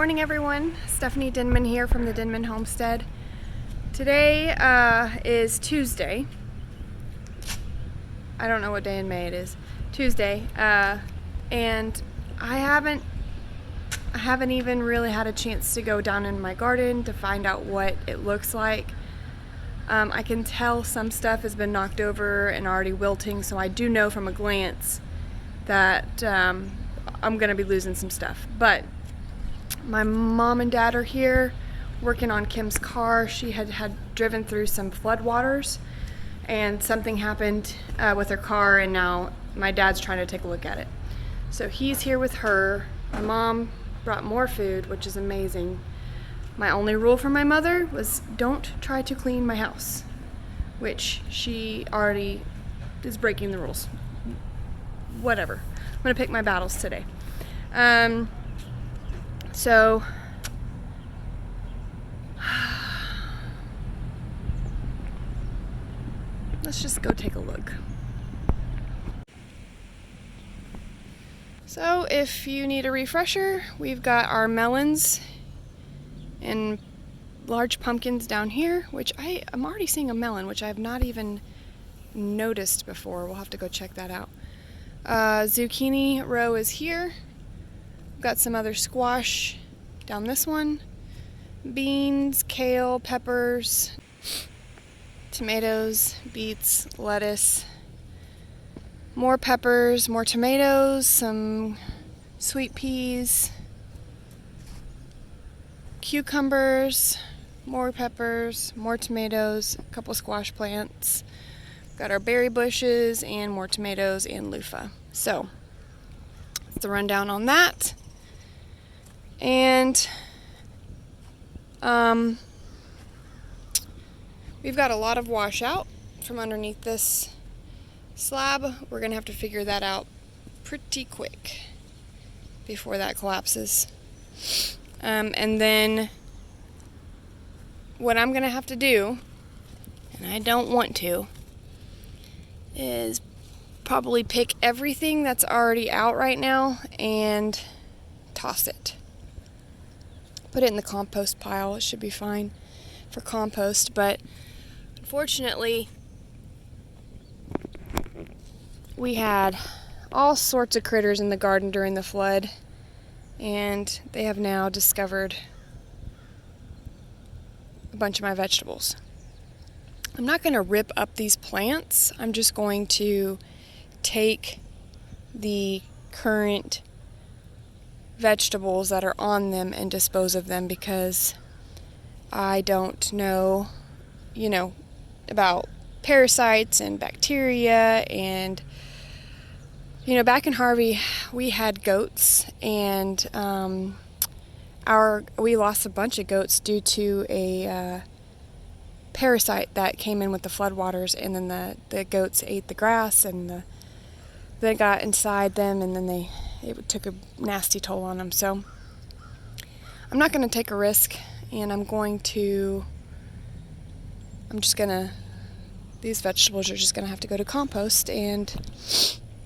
morning, everyone. Stephanie Denman here from the Denman Homestead. Today is Tuesday. I don't know what day in May it is. Tuesday, and I haven't even really had a chance to go down in my garden to find out what it looks like. I can tell some stuff has been knocked over and already wilting, so I do know from a glance that I'm gonna be losing some stuff. But my mom and dad are here working on Kim's car. She had driven through some floodwaters and something happened with her car, and now my dad's trying to take a look at it. So he's here with her. My mom brought more food, which is amazing. My only rule from my mother was don't try to clean my house, which she already is breaking the rules. Whatever. I'm gonna pick my battles today. So let's just go take a look. So if you need a refresher, we've got our melons and large pumpkins down here, which I'm already seeing a melon, which I have not even noticed before. We'll have to go check that out. Zucchini row is here. We've got some other squash down this one. Beans, kale, peppers, tomatoes, beets, lettuce, more peppers, more tomatoes, some sweet peas, cucumbers, more peppers, more tomatoes, a couple squash plants. Got our berry bushes and more tomatoes and loofah. So that's the rundown on that. And we've got a lot of washout from underneath this slab. We're gonna have to figure that out pretty quick before that collapses. And then what I'm gonna have to do, and I don't want to, is probably pick everything that's already out right now and toss it. Put it in the compost pile. It should be fine for compost, but unfortunately we had all sorts of critters in the garden during the flood, and they have now discovered a bunch of my vegetables. I'm not going to rip up these plants. I'm just going to take the current vegetables that are on them and dispose of them, because I don't know, about parasites and bacteria. And back in Harvey we had goats, and we lost a bunch of goats due to a parasite that came in with the floodwaters, and then the goats ate the grass, and they got inside them, and then it took a nasty toll on them. So I'm not going to take a risk, and these vegetables are just going to have to go to compost, and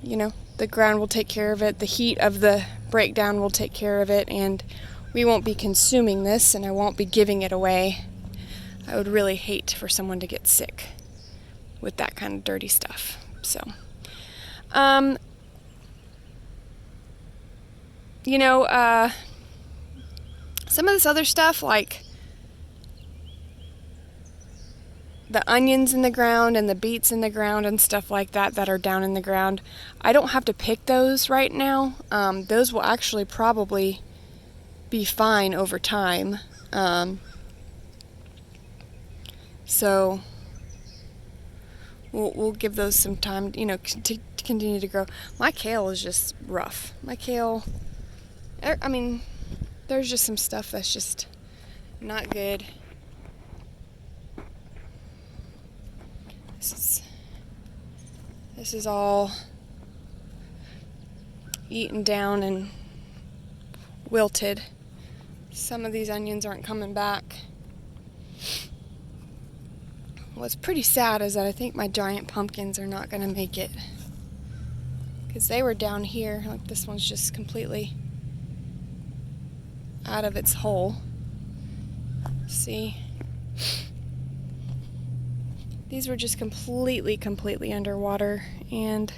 the ground will take care of it. The heat of the breakdown will take care of it, and we won't be consuming this, and I won't be giving it away. I would really hate for someone to get sick with that kind of dirty stuff. So, some of this other stuff, like the onions in the ground and the beets in the ground and stuff like that are down in the ground, I don't have to pick those right now. Those will actually probably be fine over time. So we'll give those some time, to continue to grow. My kale is just rough. My kale, there's just some stuff that's just not good. This is all eaten down and wilted. Some of these onions aren't coming back. What's pretty sad is that I think my giant pumpkins are not going to make it, because they were down here. Like, this one's just completely out of its hole. See? These were just completely underwater, and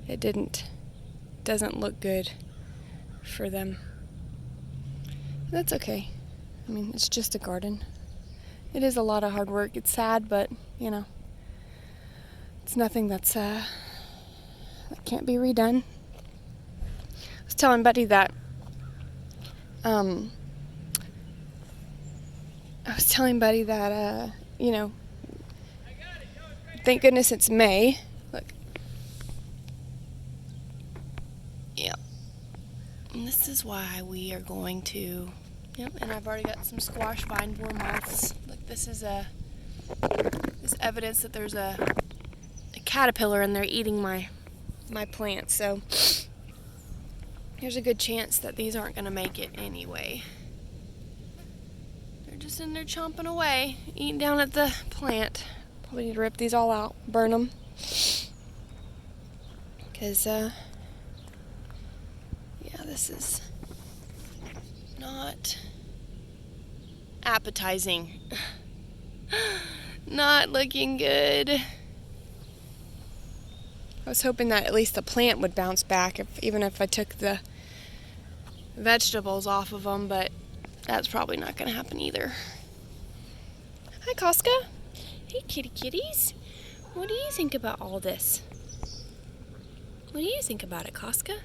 it doesn't look good for them. That's okay. I mean, it's just a garden. It is a lot of hard work. It's sad, but, you know, it's nothing that can't be redone. I was telling Buddy that, you know, thank goodness it's May. Look. Yeah. And this is why we are going to, yep, and I've already got some squash vine borer moths. Look, this is evidence that there's a caterpillar in there eating my plants. So there's a good chance that these aren't going to make it anyway. They're just in there chomping away, eating down at the plant. Probably need to rip these all out, burn them. Because, yeah, this is not appetizing. Not looking good. I was hoping that at least the plant would bounce back, even if I took the vegetables off of them, but that's probably not going to happen either. Hi, Koska. Hey, kitty kitties. What do you think about all this? What do you think about it, Koska?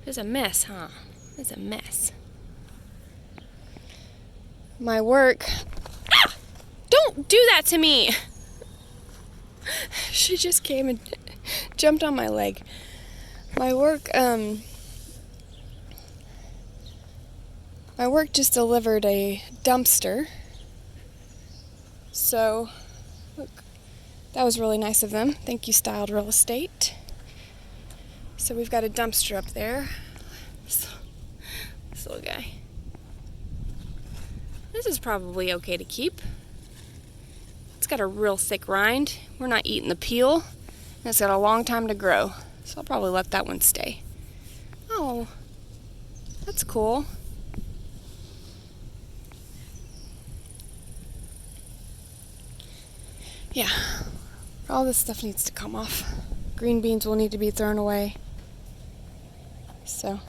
It's a mess, huh? It's a mess. My work... Ah! Don't do that to me! She just came and jumped on my leg. My work just delivered a dumpster. So, look, that was really nice of them. Thank you, Styled Real Estate. So we've got a dumpster up there. This little guy. This is probably okay to keep. It's got a real thick rind. We're not eating the peel. And it's got a long time to grow. So I'll probably let that one stay. Oh, that's cool. Yeah, all this stuff needs to come off. Green beans will need to be thrown away. So,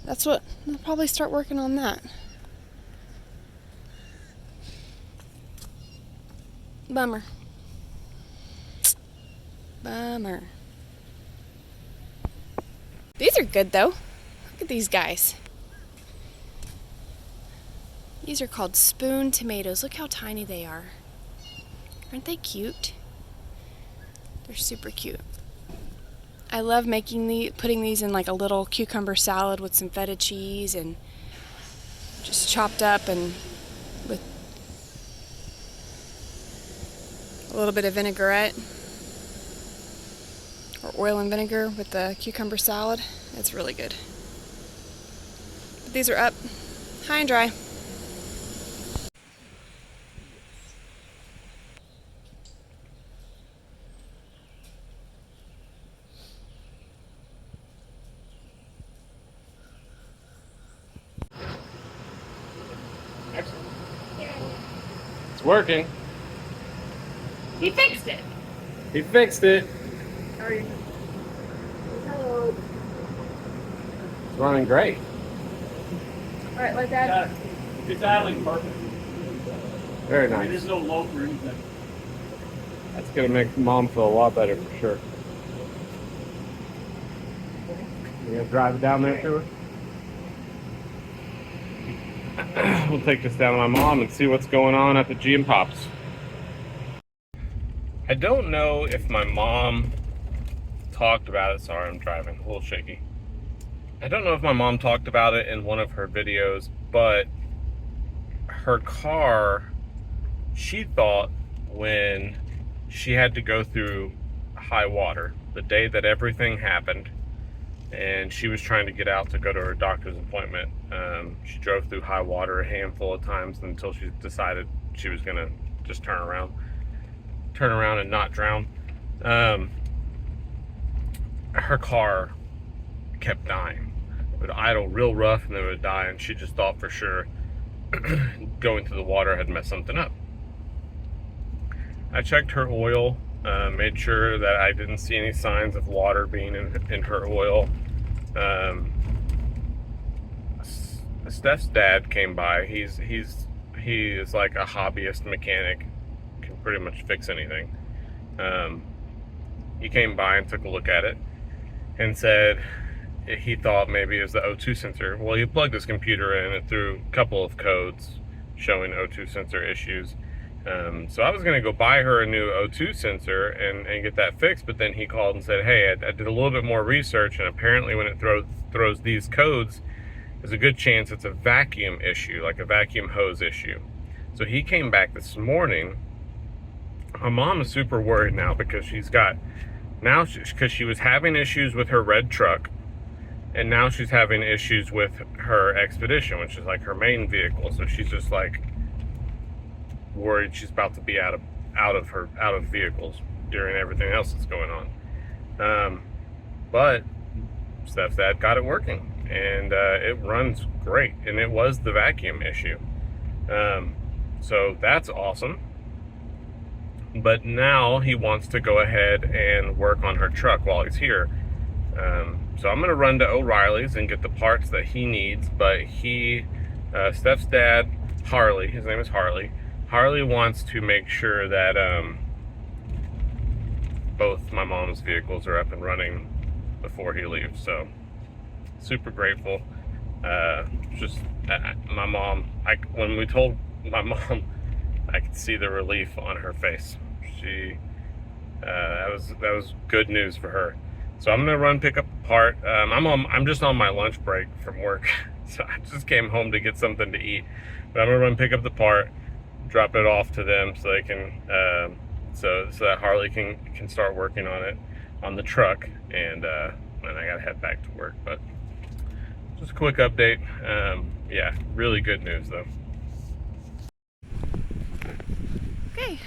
that's what, I'll probably start working on that. Bummer. Bummer. These are good though. Look at these guys. These are called spoon tomatoes. Look how tiny they are. Aren't they cute? They're super cute. I love putting these in like a little cucumber salad with some feta cheese and just chopped up and with a little bit of vinaigrette or oil and vinegar with the cucumber salad. It's really good. But these are up high and dry. Excellent. It's working. He fixed it. He fixed it. How are you? Hello. It's running great. All right, let that. It's idling perfect. Very There's nice. no load or anything. That's gonna make Mom feel a lot better for sure. You gonna drive it down there to her? We'll take this down to my mom and see what's going on at the G and Pops. I don't know if my mom talked about it. Sorry, I'm driving, a little shaky. I don't know if my mom talked about it in one of her videos, but her car, she thought when she had to go through high water, the day that everything happened, and she was trying to get out to go to her doctor's appointment. She drove through high water a handful of times until she decided she was gonna just turn around and not drown. Her car kept dying, would idle real rough and then would die, and she just thought for sure going through the water had messed something up. I checked her oil, made sure that I didn't see any signs of water being in her oil. Steph's dad came by. He is like a hobbyist mechanic, can pretty much fix anything. He came by and took a look at it and said he thought maybe it was the O2 sensor. Well, he plugged his computer in and threw a couple of codes showing O2 sensor issues. So I was going to go buy her a new O2 sensor and get that fixed, but then he called and said, hey, I did a little bit more research, and apparently when it throws these codes, there's a good chance it's a vacuum issue, like a vacuum hose issue. So he came back this morning. My mom is super worried now because because she was having issues with her red truck, and now she's having issues with her Expedition, which is like her main vehicle. So she's just like worried she's about to be out of vehicles during everything else that's going on. But Steph's dad got it working, and it runs great, and it was the vacuum issue. So that's awesome. But now he wants to go ahead and work on her truck while he's here. So I'm gonna run to O'Reilly's and get the parts that he needs. But Steph's dad, Harley, his name is Harley. Harley wants to make sure that both my mom's vehicles are up and running before he leaves. So super grateful. My mom, when we told my mom, I could see the relief on her face. That was good news for her. So I'm gonna run pick up a part. I'm just on my lunch break from work, so I just came home to get something to eat. But I'm gonna run pick up the part, drop it off to them so they can, so that Harley can start working on it on the truck, and I gotta head back to work. But just a quick update. Yeah, really good news though. Okay,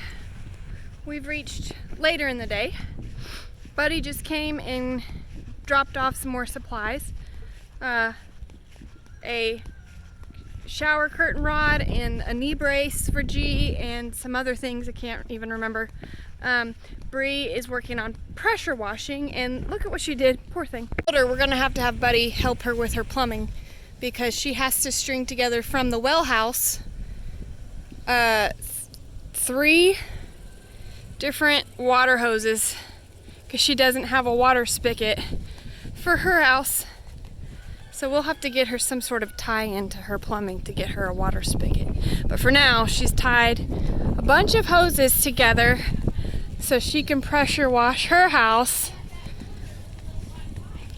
we've reached later in the day. Buddy just came and dropped off some more supplies. A shower curtain rod and a knee brace for G and some other things I can't even remember. Bree is working on pressure washing, and look at what she did, poor thing. We're gonna have to have Buddy help her with her plumbing because she has to string together from the well house 3 different water hoses because she doesn't have a water spigot for her house. So we'll have to get her some sort of tie-in to her plumbing to get her a water spigot. But for now, she's tied a bunch of hoses together so she can pressure wash her house.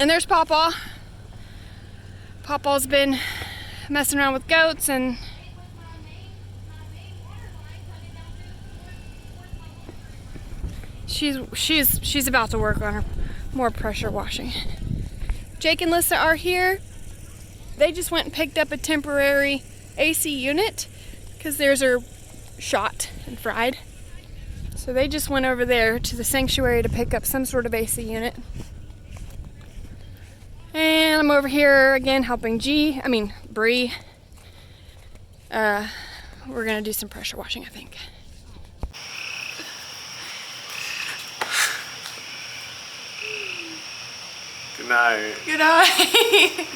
And there's Pawpaw. Pawpaw's been messing around with goats, and she's about to work on her more pressure washing. Jake and Lissa are here. They just went and picked up a temporary AC unit because theirs are shot and fried. So they just went over there to the sanctuary to pick up some sort of AC unit. And I'm over here again helping Bree. We're gonna do some pressure washing, I think. Good night. Good night.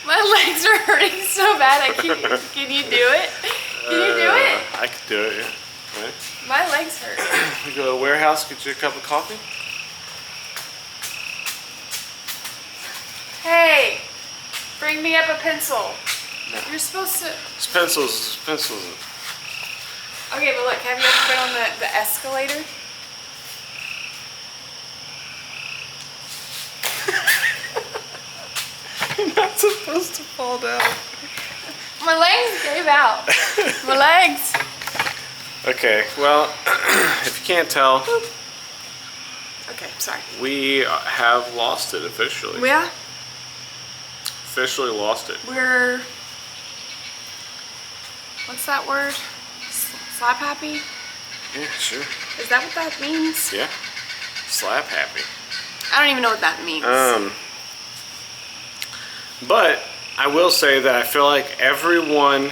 My legs are hurting so bad. Can you do it? Can you do it? I could do it, yeah. Right. My legs hurt. We go to the warehouse, get you a cup of coffee. Hey, bring me up a pencil. No. You're supposed to. It's pencils. Okay, but look, have you ever been on the escalator? You're not supposed to fall down. My legs gave out. My legs. Okay, well, if you can't tell, Okay, sorry. we have lost it officially. Yeah? officially lost it. We're, what's that word? Slap happy? Yeah, sure. Is that what that means? Yeah. Slap happy. I don't even know what that means. But I will say that I feel like everyone,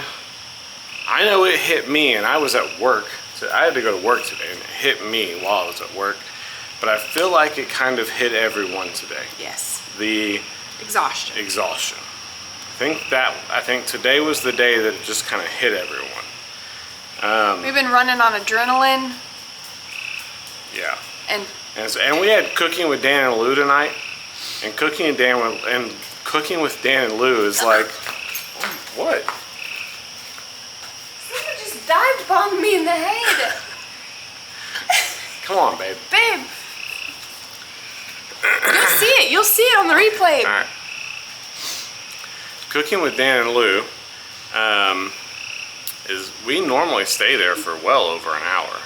I know it hit me, and I was at work. So I had to go to work today, and it hit me while I was at work. But I feel like it kind of hit everyone today. Yes. The Exhaustion. exhaustion. I think today was the day that it just kind of hit everyone. We've been running on adrenaline, Yeah. and And we had cooking with Dan and Lou tonight, and cooking with Dan and Lou is like, what? someone just dive bombed me in the head. Come on, babe. Babe. You'll see it. You'll see it on the replay. All right. Cooking with Dan and Lou is we normally stay there for well over an hour,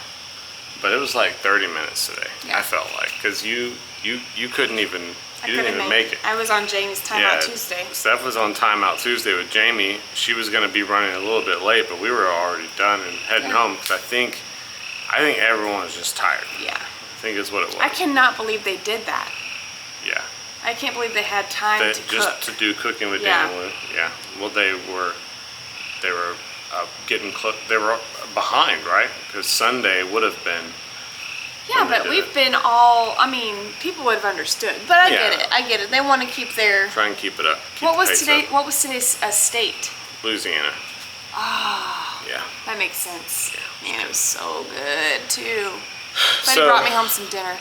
but it was like 30 minutes today. Yeah. I felt like because you couldn't even I didn't couldn't even make it. I was on Jamie's timeout Tuesday. Steph was on timeout Tuesday with Jamie. She was going to be running a little bit late, but we were already done and heading home because I think everyone was just tired. Yeah. I think is what it was. I cannot believe they did that. Yeah. I can't believe they had time to just cook. to do cooking with Yeah. Dan and Lou. Yeah. Well, they were they were behind, right? Because Sunday would have been. Yeah, when they but did we've it. been all, I mean, people would have understood. But I Yeah. get it. I get it. They want to keep their, Try and keep it up. Keep what the was pace today? up. What was today's state? Louisiana. Ah, Yeah. that makes sense. Man, it was so good too. But So- he brought me home some dinner.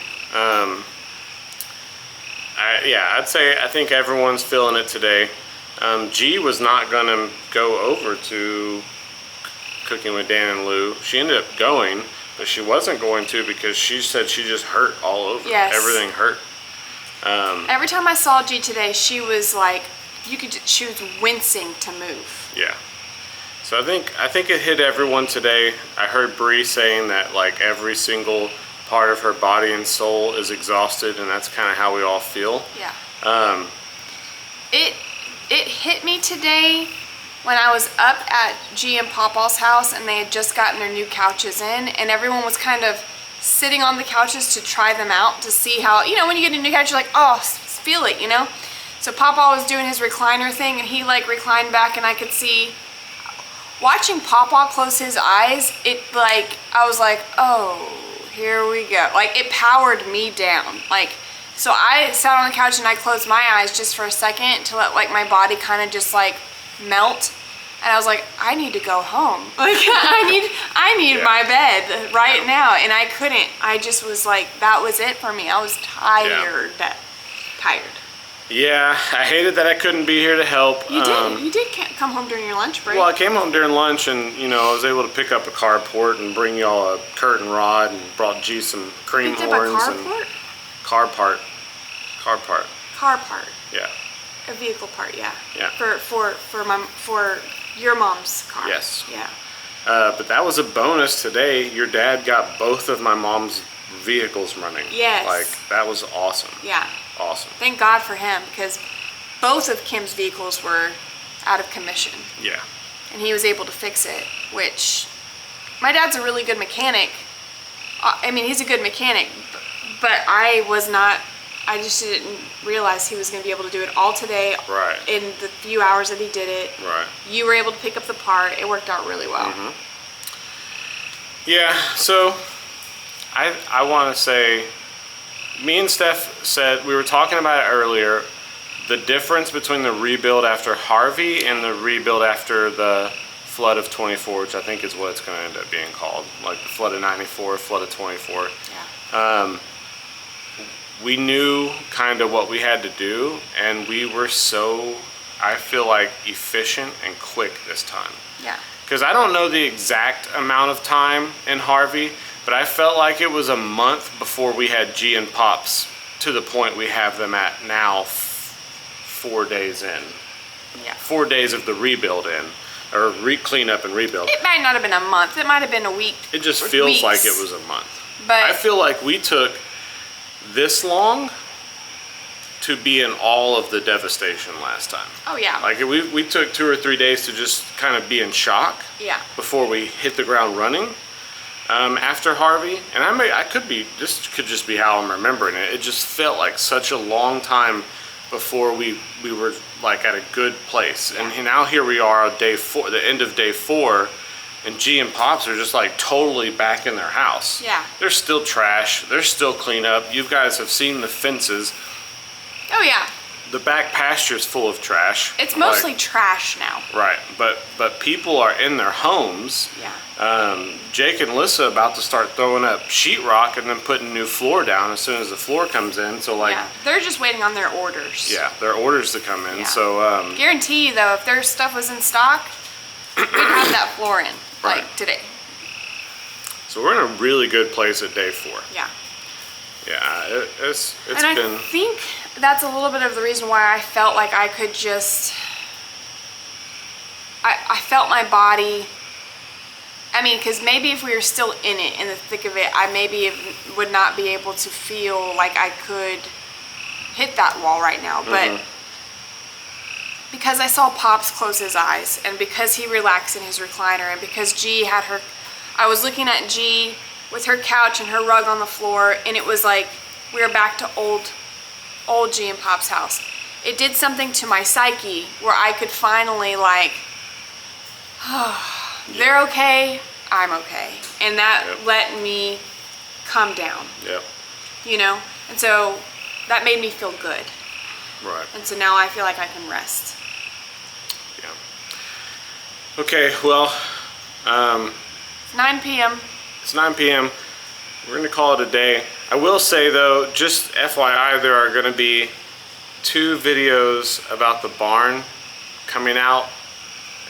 I think everyone's feeling it today. G was not gonna go over to cooking with Dan and Lou. She ended up going, but she wasn't going to because she said she just hurt all over. Yes. Everything hurt. Every time I saw G today, she was like, she was wincing to move. Yeah. So I think it hit everyone today. I heard Bree saying that like every single part of her body and soul is exhausted, and that's kind of how we all feel. Yeah. It hit me today when I was up at G and Pawpaw's house and they had just gotten their new couches in, and everyone was kind of sitting on the couches to try them out to see how, when you get a new couch, you're like, oh, feel it, So Pawpaw was doing his recliner thing, and he like reclined back, and I could see, watching Pawpaw close his eyes, I was like, oh, here we go. Like, it powered me down. Like, so I sat on the couch and I closed my eyes just for a second to let like my body kind of just like melt. And I was like, I need to go home. Like, I need my bed right now. And I couldn't. I just was like, that was it for me. I was tired. Tired. Yeah, I hated that I couldn't be here to help. You did. You did come home during your lunch break. Well, I came home during lunch and, I was able to pick up a carport and bring y'all a curtain rod and brought G some cream picked up a horns carport? and car part. Car part. Yeah. A vehicle part, yeah. Yeah. For your mom's car. Yes. Yeah. But that was a bonus today. Your dad got both of my mom's vehicles running. Yes. Like, that was awesome. Yeah. Awesome. Thank God for him, because both of Kim's vehicles were out of commission. Yeah. And he was able to fix it, which my dad's a really good mechanic. I mean, he's a good mechanic, but I just didn't realize he was going to be able to do it all today. Right. In the few hours that he did it. Right. You were able to pick up the part. It worked out really well. Mm-hmm. Yeah, so I want to say, me and Steph said, we were talking about it earlier, the difference between the rebuild after Harvey and the rebuild after the flood of 24, which I think is what it's going to end up being called, like the flood of 94, flood of 24. Yeah. We knew kind of what we had to do, and we were so, I feel like, efficient and quick this time. Yeah. Because I don't know the exact amount of time in Harvey, but I felt like it was a month before we had G and Pops to the point we have them at now, 4 days in. Yeah. 4 days of the rebuild in, or clean up and rebuild. It might not have been a month. It might have been a week. It just feels weeks. like it was a month. But I feel like we took this long to be in all of the devastation last time. Oh yeah. Like we took 2 or 3 days to just kind of be in shock. Yeah. Before we hit the ground running. After Harvey, and I could be, this could just be how I'm remembering it. It just felt like such a long time before we were like at a good place. And now here we are, day 4, the end of day 4, and G and Pops are just like totally back in their house. Yeah. There's still trash. There's still cleanup. You guys have seen the fences. Oh yeah. The back pasture's full of trash. It's mostly trash now. Right, but people are in their homes. Yeah. Jake and Lissa about to start throwing up sheetrock and then putting new floor down as soon as the floor comes in. So like, yeah, they're just waiting on their orders. yeah, their orders to come in. Yeah. So guarantee you though, if their stuff was in stock, we'd have that floor in like Right. today. so we're in a really good place at day 4. Yeah. Yeah, it's And been. I think that's a little bit of the reason why I felt like I could just, I felt my body, I mean, because maybe if we were still in it, in the thick of it, I maybe would not be able to feel like I could hit that wall right now. But because I saw Pops close his eyes, and because he relaxed in his recliner, and because G had her, I was looking at G with her couch and her rug on the floor, and it was like we were back to old G and Pop's house. It did something to my psyche where I could finally like, they're okay, I'm okay. And that Yep. let me calm down, Yep. you know? And so that made me feel good. Right. And so now I feel like I can rest. Yeah. Okay. Well, It's 9 p.m. it's 9 p.m. We're gonna call it a day. I will say though, just FYI, there are gonna be 2 videos about the barn coming out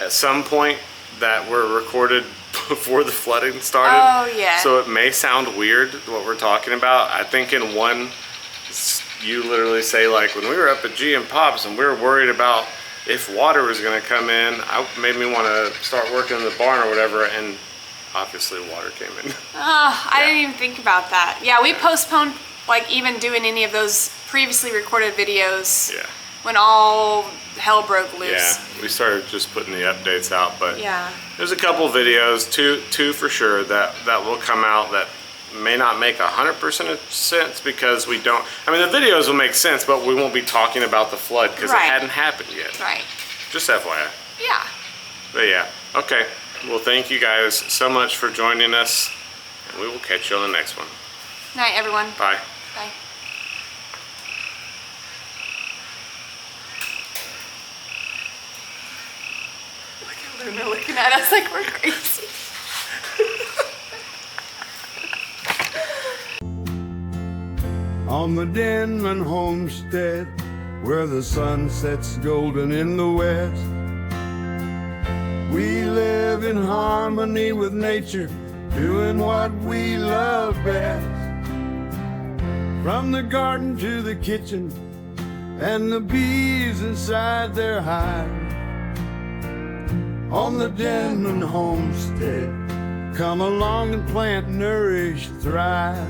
at some point that were recorded before the flooding started. Oh, yeah. So it may sound weird what we're talking about. I think in one, you literally say like, when we were up at G and Pops and we were worried about if water was gonna come in, made me wanna start working in the barn or whatever, and obviously water came in. I didn't even think about that. Yeah, we postponed like even doing any of those previously recorded videos Yeah. when all hell broke loose. Yeah, we started just putting the updates out, but Yeah. there's a couple videos, two for sure, that will come out that may not make 100% of sense because we don't, I mean the videos will make sense, but we won't be talking about the flood because Right. it hadn't happened yet. Right. Just FYI. Yeah. But yeah, okay. Well, thank you guys so much for joining us, and we will catch you on the next one. Night, everyone. Bye. Bye. Look at Luna looking at us like we're crazy. On the Denman homestead, where the sun sets golden in the west, we live in harmony with nature, doing what we love best. From the garden to the kitchen, and the bees inside their hive. On the Denman homestead, come along and plant, nourish, thrive.